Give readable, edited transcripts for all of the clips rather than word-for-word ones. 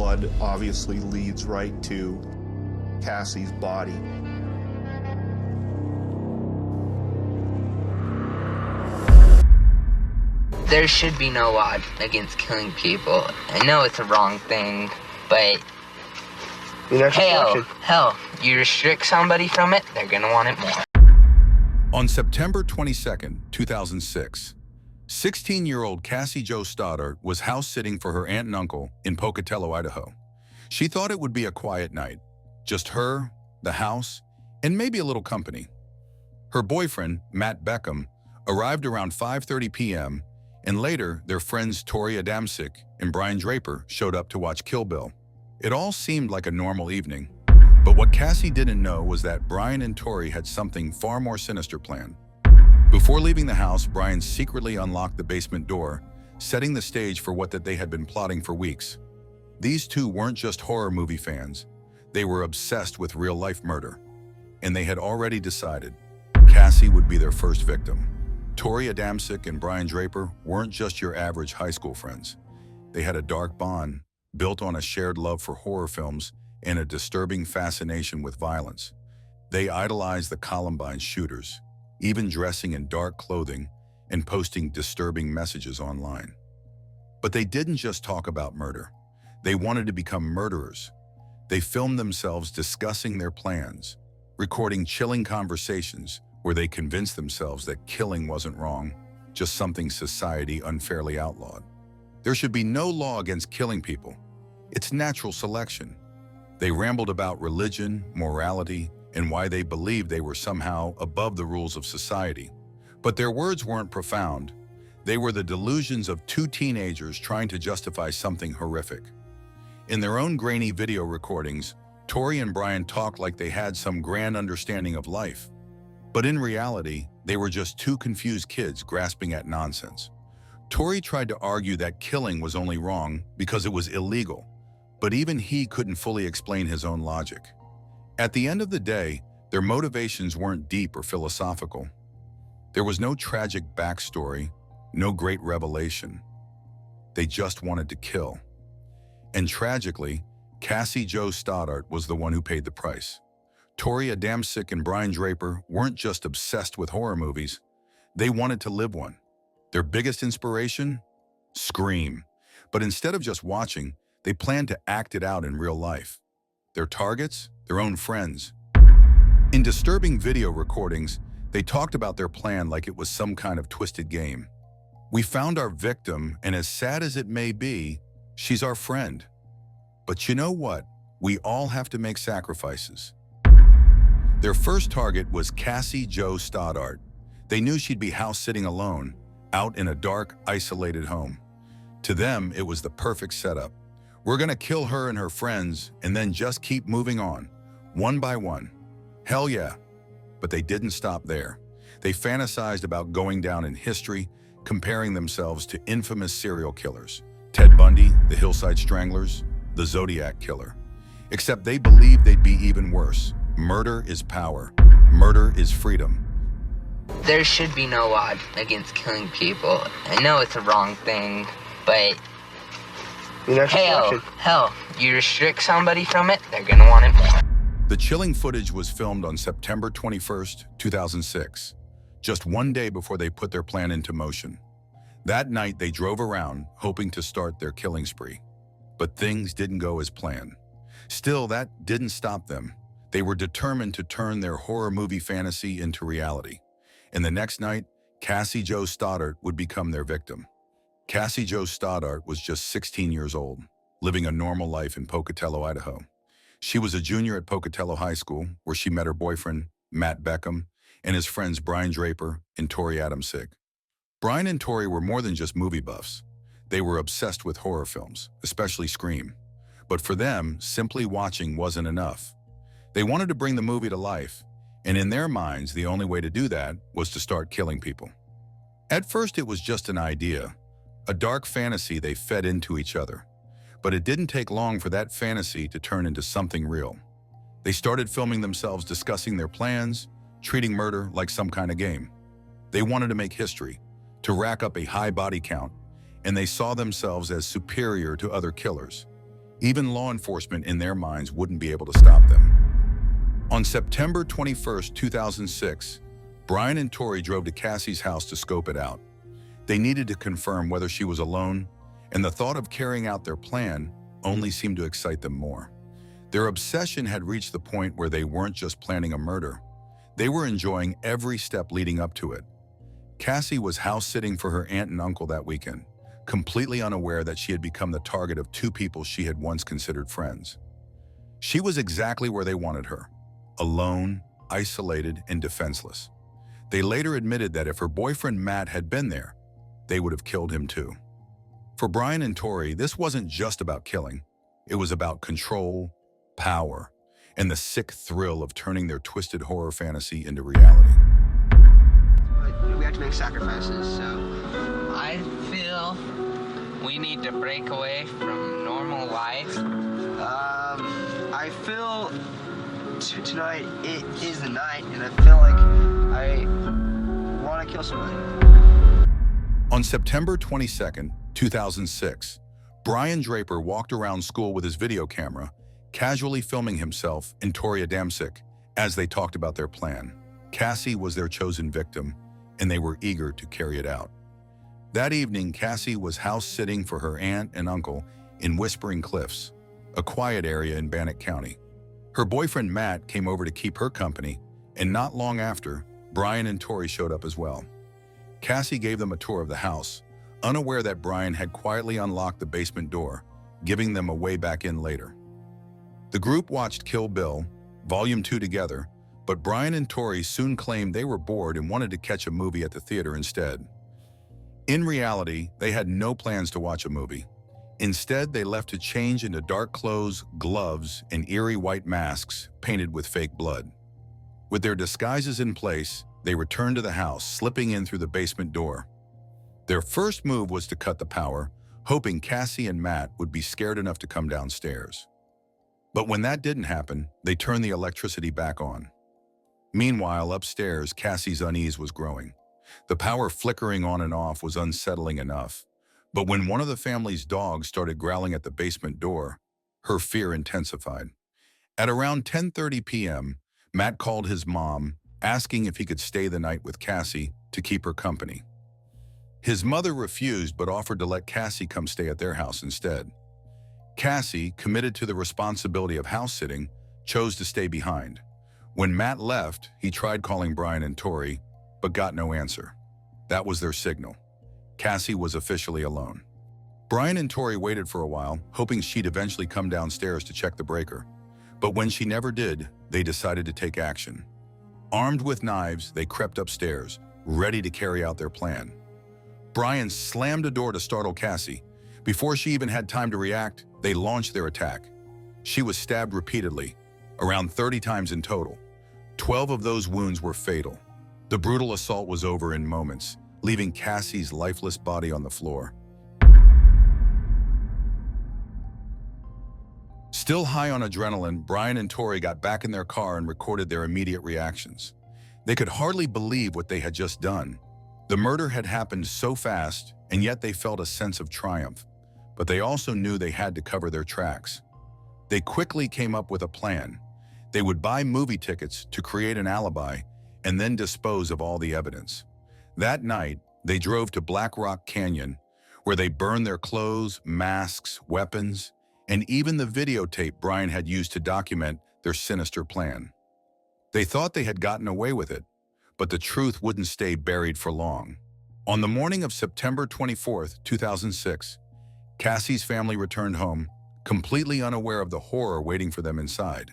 blood obviously leads right to Cassie's body. There should be no law against killing people. I know it's a wrong thing, but hell, you restrict somebody from it, they're gonna want it more. On September 22nd, 2006, 16-year-old Cassie Jo Stoddart was house-sitting for her aunt and uncle in Pocatello, Idaho. She thought it would be a quiet night, just her, the house, and maybe a little company. Her boyfriend, Matt Beckham, arrived around 5:30 p.m., and later their friends Tori Adamczyk and Brian Draper showed up to watch Kill Bill. It all seemed like a normal evening, but what Cassie didn't know was that Brian and Tori had something far more sinister planned. Before leaving the house, Brian secretly unlocked the basement door, setting the stage for what they had been plotting for weeks. These two weren't just horror movie fans. They were obsessed with real-life murder, and they had already decided Cassie would be their first victim. Tori Adamczyk and Brian Draper weren't just your average high school friends. They had a dark bond built on a shared love for horror films and a disturbing fascination with violence. They idolized the Columbine shooters, even dressing in dark clothing and posting disturbing messages online. But they didn't just talk about murder. They wanted to become murderers. They filmed themselves discussing their plans, recording chilling conversations where they convinced themselves that killing wasn't wrong, just something society unfairly outlawed. There should be no law against killing people. It's natural selection. They rambled about religion, morality, and why they believed they were somehow above the rules of society. But their words weren't profound. They were the delusions of two teenagers trying to justify something horrific. In their own grainy video recordings, Tori and Brian talked like they had some grand understanding of life. But in reality, they were just two confused kids grasping at nonsense. Tori tried to argue that killing was only wrong because it was illegal, but even he couldn't fully explain his own logic. At the end of the day, their motivations weren't deep or philosophical. There was no tragic backstory, no great revelation. They just wanted to kill. And tragically, Cassie Jo Stoddart was the one who paid the price. Tori Adamczyk and Brian Draper weren't just obsessed with horror movies. They wanted to live one. Their biggest inspiration? Scream. But instead of just watching, they planned to act it out in real life. Their targets? Their own friends. In disturbing video recordings, they talked about their plan like it was some kind of twisted game. We found our victim, and as sad as it may be, she's our friend. But you know what? We all have to make sacrifices. Their first target was Cassie Jo Stoddart. They knew she'd be house-sitting alone, out in a dark, isolated home. To them, it was the perfect setup. We're gonna kill her and her friends and then just keep moving on, one by one. Hell yeah. But they didn't stop there. They fantasized about going down in history, comparing themselves to infamous serial killers. Ted Bundy, the Hillside Stranglers, the Zodiac Killer. Except they believed they'd be even worse. Murder is power. Murder is freedom. There should be no law against killing people. I know it's a wrong thing, but hell, you restrict somebody from it, they're gonna want it more. The chilling footage was filmed on September 21st, 2006, just one day before they put their plan into motion. That night, they drove around, hoping to start their killing spree. But things didn't go as planned. Still, that didn't stop them. They were determined to turn their horror movie fantasy into reality. And the next night, Cassie Jo Stoddart would become their victim. Cassie Jo Stoddart was just 16 years old, living a normal life in Pocatello, Idaho. She was a junior at Pocatello High School, where she met her boyfriend, Matt Beckham, and his friends Brian Draper and Tori Adamczyk. Brian and Tori were more than just movie buffs. They were obsessed with horror films, especially Scream. But for them, simply watching wasn't enough. They wanted to bring the movie to life, and in their minds, the only way to do that was to start killing people. At first, it was just an idea, a dark fantasy they fed into each other. But it didn't take long for that fantasy to turn into something real. They started filming themselves discussing their plans, treating murder like some kind of game. They wanted to make history, to rack up a high body count, and they saw themselves as superior to other killers. Even law enforcement in their minds wouldn't be able to stop them. On September 21st, 2006, Brian and Tori drove to Cassie's house to scope it out. They needed to confirm whether she was alone, and the thought of carrying out their plan only seemed to excite them more. Their obsession had reached the point where they weren't just planning a murder. They were enjoying every step leading up to it. Cassie was house-sitting for her aunt and uncle that weekend, completely unaware that she had become the target of two people she had once considered friends. She was exactly where they wanted her, alone, isolated, and defenseless. They later admitted that if her boyfriend Matt had been there, they would have killed him too. For Brian and Tori, this wasn't just about killing. It was about control, power, and the sick thrill of turning their twisted horror fantasy into reality. But we have to make sacrifices, so I feel we need to break away from normal life. I feel tonight it is the night, and I feel like I want to kill somebody. On September 22nd, 2006, Brian Draper walked around school with his video camera, casually filming himself and Tori Adamczyk as they talked about their plan. Cassie was their chosen victim, and they were eager to carry it out. That evening, Cassie was house-sitting for her aunt and uncle in Whispering Cliffs, a quiet area in Bannock County. Her boyfriend Matt came over to keep her company, and not long after, Brian and Tori showed up as well. Cassie gave them a tour of the house, unaware that Brian had quietly unlocked the basement door, giving them a way back in later. The group watched Kill Bill, Volume 2 together, but Brian and Tori soon claimed they were bored and wanted to catch a movie at the theater instead. In reality, they had no plans to watch a movie. Instead, they left to change into dark clothes, gloves, and eerie white masks painted with fake blood. With their disguises in place, they returned to the house, slipping in through the basement door. Their first move was to cut the power, hoping Cassie and Matt would be scared enough to come downstairs. But when that didn't happen, they turned the electricity back on. Meanwhile, upstairs, Cassie's unease was growing. The power flickering on and off was unsettling enough. But when one of the family's dogs started growling at the basement door, her fear intensified. At around 10:30 p.m., Matt called his mom, asking if he could stay the night with Cassie to keep her company. His mother refused but offered to let Cassie come stay at their house instead. Cassie, committed to the responsibility of house-sitting, chose to stay behind. When Matt left, he tried calling Brian and Tori, but got no answer. That was their signal. Cassie was officially alone. Brian and Tori waited for a while, hoping she'd eventually come downstairs to check the breaker. But when she never did, they decided to take action. Armed with knives, they crept upstairs, ready to carry out their plan. Brian slammed a door to startle Cassie. Before she even had time to react, they launched their attack. She was stabbed repeatedly, around 30 times in total. 12 of those wounds were fatal. The brutal assault was over in moments, leaving Cassie's lifeless body on the floor. Still high on adrenaline, Brian and Tori got back in their car and recorded their immediate reactions. They could hardly believe what they had just done. The murder had happened so fast, and yet they felt a sense of triumph. But they also knew they had to cover their tracks. They quickly came up with a plan. They would buy movie tickets to create an alibi and then dispose of all the evidence. That night, they drove to Black Rock Canyon, where they burned their clothes, masks, weapons, and even the videotape Brian had used to document their sinister plan. They thought they had gotten away with it, but the truth wouldn't stay buried for long. On the morning of September 24th, 2006, Cassie's family returned home, completely unaware of the horror waiting for them inside.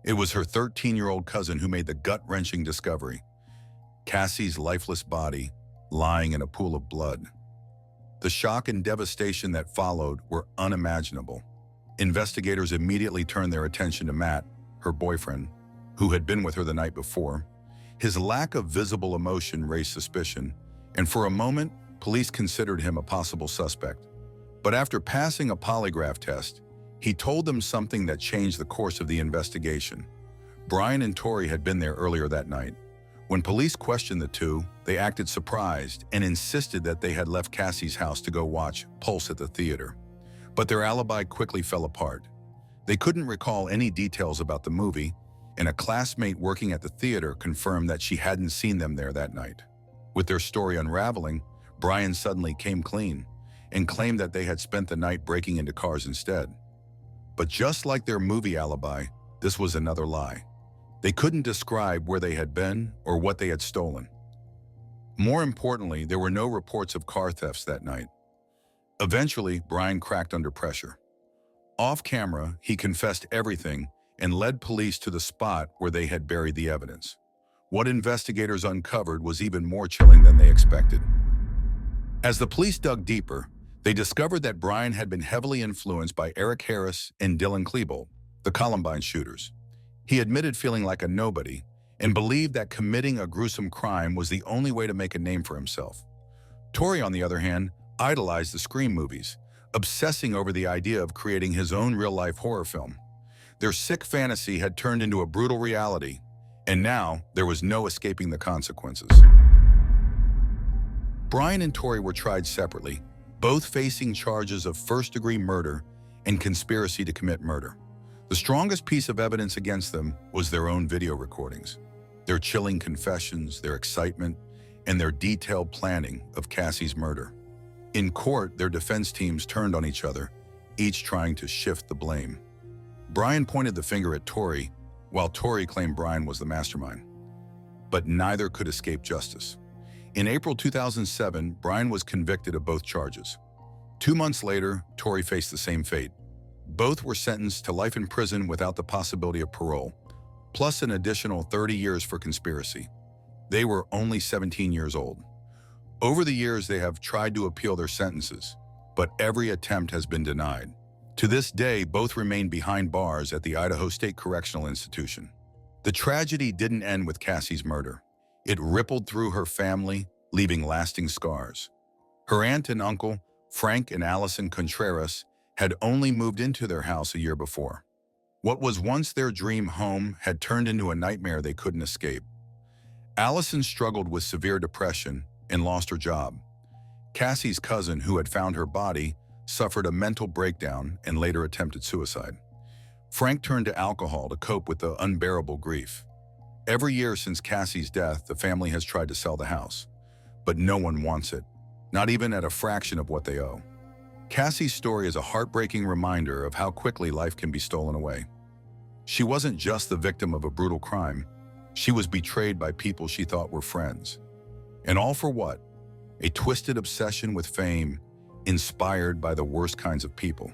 It was her 13-year-old cousin who made the gut-wrenching discovery: Cassie's lifeless body lying in a pool of blood. The shock and devastation that followed were unimaginable. Investigators immediately turned their attention to Matt, her boyfriend, who had been with her the night before. His lack of visible emotion raised suspicion, and for a moment, police considered him a possible suspect. But after passing a polygraph test, he told them something that changed the course of the investigation. Brian and Tori had been there earlier that night. When police questioned the two, they acted surprised and insisted that they had left Cassie's house to go watch Pulse at the theater. But their alibi quickly fell apart. They couldn't recall any details about the movie, and a classmate working at the theater confirmed that she hadn't seen them there that night. With their story unraveling, Brian suddenly came clean and claimed that they had spent the night breaking into cars instead. But just like their movie alibi, this was another lie. They couldn't describe where they had been or what they had stolen. More importantly, there were no reports of car thefts that night. Eventually, Brian cracked under pressure. Off camera, he confessed everything and led police to the spot where they had buried the evidence. What investigators uncovered was even more chilling than they expected. As the police dug deeper, they discovered that Brian had been heavily influenced by Eric Harris and Dylan Klebold, the Columbine shooters. He admitted feeling like a nobody and believed that committing a gruesome crime was the only way to make a name for himself. Torrey, on the other hand, idolized the Scream movies, obsessing over the idea of creating his own real-life horror film. Their sick fantasy had turned into a brutal reality, and now there was no escaping the consequences. Brian and Torrey were tried separately, both facing charges of first-degree murder and conspiracy to commit murder. The strongest piece of evidence against them was their own video recordings, their chilling confessions, their excitement, and their detailed planning of Cassie's murder. In court, their defense teams turned on each other, each trying to shift the blame. Brian pointed the finger at Torrey, while Torrey claimed Brian was the mastermind. But neither could escape justice. In April 2007, Brian was convicted of both charges. 2 months later, Torrey faced the same fate. Both were sentenced to life in prison without the possibility of parole, plus an additional 30 years for conspiracy. They were only 17 years old. Over the years, they have tried to appeal their sentences, but every attempt has been denied. To this day, both remain behind bars at the Idaho State Correctional Institution. The tragedy didn't end with Cassie's murder. It rippled through her family, leaving lasting scars. Her aunt and uncle, Frank and Allison Contreras, had only moved into their house a year before. What was once their dream home had turned into a nightmare they couldn't escape. Allison struggled with severe depression and lost her job. Cassie's cousin, who had found her body, suffered a mental breakdown and later attempted suicide. Frank turned to alcohol to cope with the unbearable grief. Every year since Cassie's death, the family has tried to sell the house, but no one wants it, not even at a fraction of what they owe. Cassie's story is a heartbreaking reminder of how quickly life can be stolen away. She wasn't just the victim of a brutal crime. She was betrayed by people she thought were friends. And all for what? A twisted obsession with fame, inspired by the worst kinds of people.